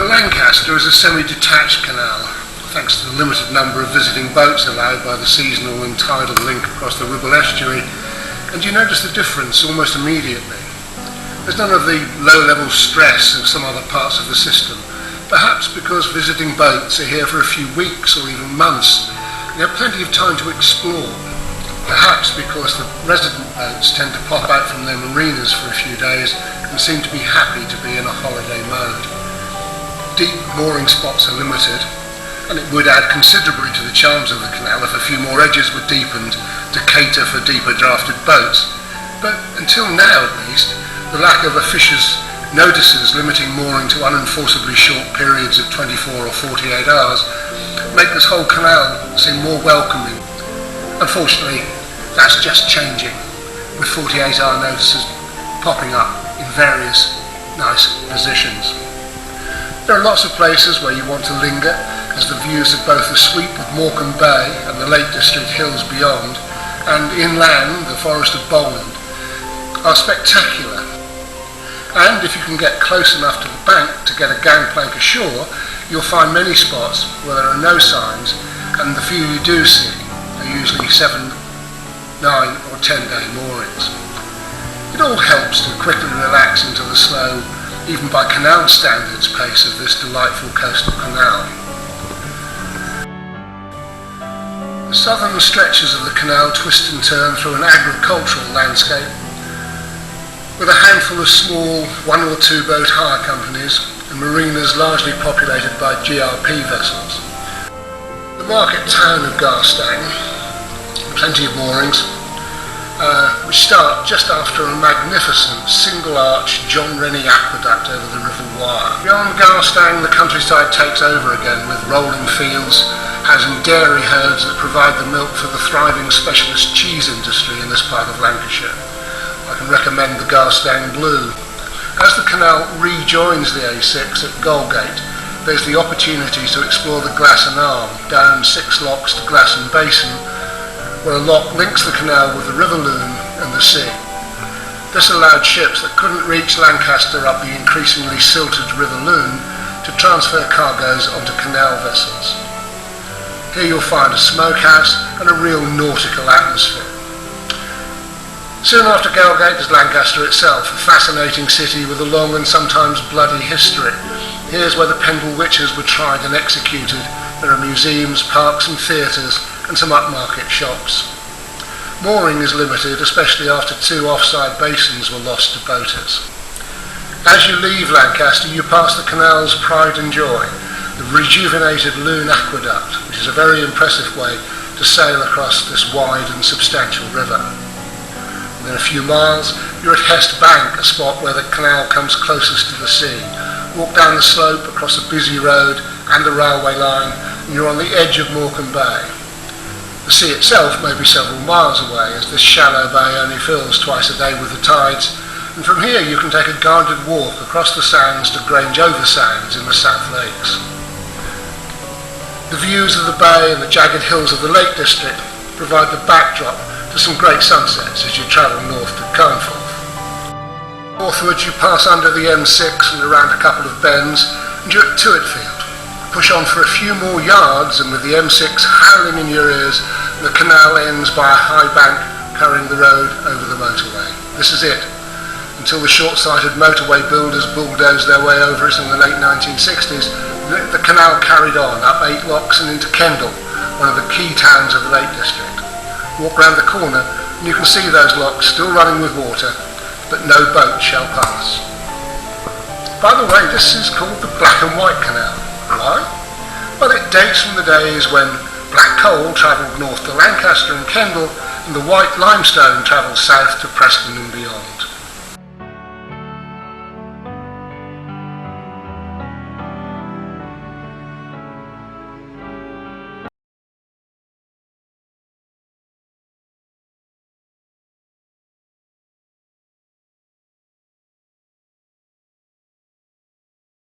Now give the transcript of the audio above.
The Lancaster is a semi-detached canal, thanks to the limited number of visiting boats allowed by the seasonal and tidal link across the Ribble estuary, and you notice the difference almost immediately. There's none of the low-level stress of some other parts of the system, perhaps because visiting boats are here for a few weeks or even months, and you have plenty of time to explore. Perhaps because the resident boats tend to pop out from their marinas for a few days and seem to be happy to be in a holiday mode. Deep mooring spots are limited, and it would add considerably to the charms of the canal if a few more edges were deepened to cater for deeper drafted boats. But until now at least, the lack of officious notices limiting mooring to unenforceably short periods of 24 or 48 hours make this whole canal seem more welcoming. Unfortunately, that's just changing, with 48-hour notices popping up in various nice positions. There are lots of places where you want to linger, as the views of both the sweep of Morecambe Bay and the Lake District hills beyond, and inland the Forest of Bowland, are spectacular. And if you can get close enough to the bank to get a gangplank ashore, you'll find many spots where there are no signs, and the few you do see are usually 7, 9 or 10-day moorings. It all helps to quickly relax into the slow, even by canal standards, pace of this delightful coastal canal. The southern stretches of the canal twist and turn through an agricultural landscape, with a handful of small 1 or 2 boat hire companies and marinas largely populated by GRP vessels. The market town of Garstang, plenty of moorings, which start just after a magnificent single-arch John Rennie aqueduct over the River Wire. Beyond Garstang, the countryside takes over again with rolling fields, housing dairy herds that provide the milk for the thriving specialist cheese industry in this part of Lancashire. I can recommend the Garstang Blue. As the canal rejoins the A6 at Golgate, there's the opportunity to explore the Glasson Arm, down 6 locks to Glasson Basin, where a lock links the canal with the River Lune and the sea. This allowed ships that couldn't reach Lancaster up the increasingly silted River Lune to transfer cargoes onto canal vessels. Here you'll find a smokehouse and a real nautical atmosphere. Soon after Golgate is Lancaster itself, a fascinating city with a long and sometimes bloody history. Here's where the Pendle witches were tried and executed. There are museums, parks and theatres, and some upmarket shops. Mooring is limited, especially after 2 offside basins were lost to boaters. As you leave Lancaster, you pass the canal's pride and joy, the rejuvenated Lune Aqueduct, which is a very impressive way to sail across this wide and substantial river. Within a few miles, you're at Hest Bank, a spot where the canal comes closest to the sea. Walk down the slope across a busy road and the railway line, and you're on the edge of Morecambe Bay. The sea itself may be several miles away, as this shallow bay only fills twice a day with the tides, and from here you can take a guided walk across the sands to Grange Over Sands in the South Lakes. The views of the bay and the jagged hills of the Lake District provide the backdrop to some great sunsets as you travel north to Carnforth. Northwards you pass under the M6 and around a couple of bends, and you're at Tuitfield. Push on for a few more yards, and with the M6 howling in your ears, the canal ends by a high bank carrying the road over the motorway. This is it, until the short-sighted motorway builders bulldozed their way over it in the late 1960s. The canal carried on up 8 locks and into Kendal, one of the key towns of the Lake District. Walk round the corner and you can see those locks still running with water, but no boat shall pass. By the way, this is called the Black and White Canal. Why? Well, it dates from the days when black coal travelled north to Lancaster and Kendal, and the white limestone travelled south to Preston and beyond.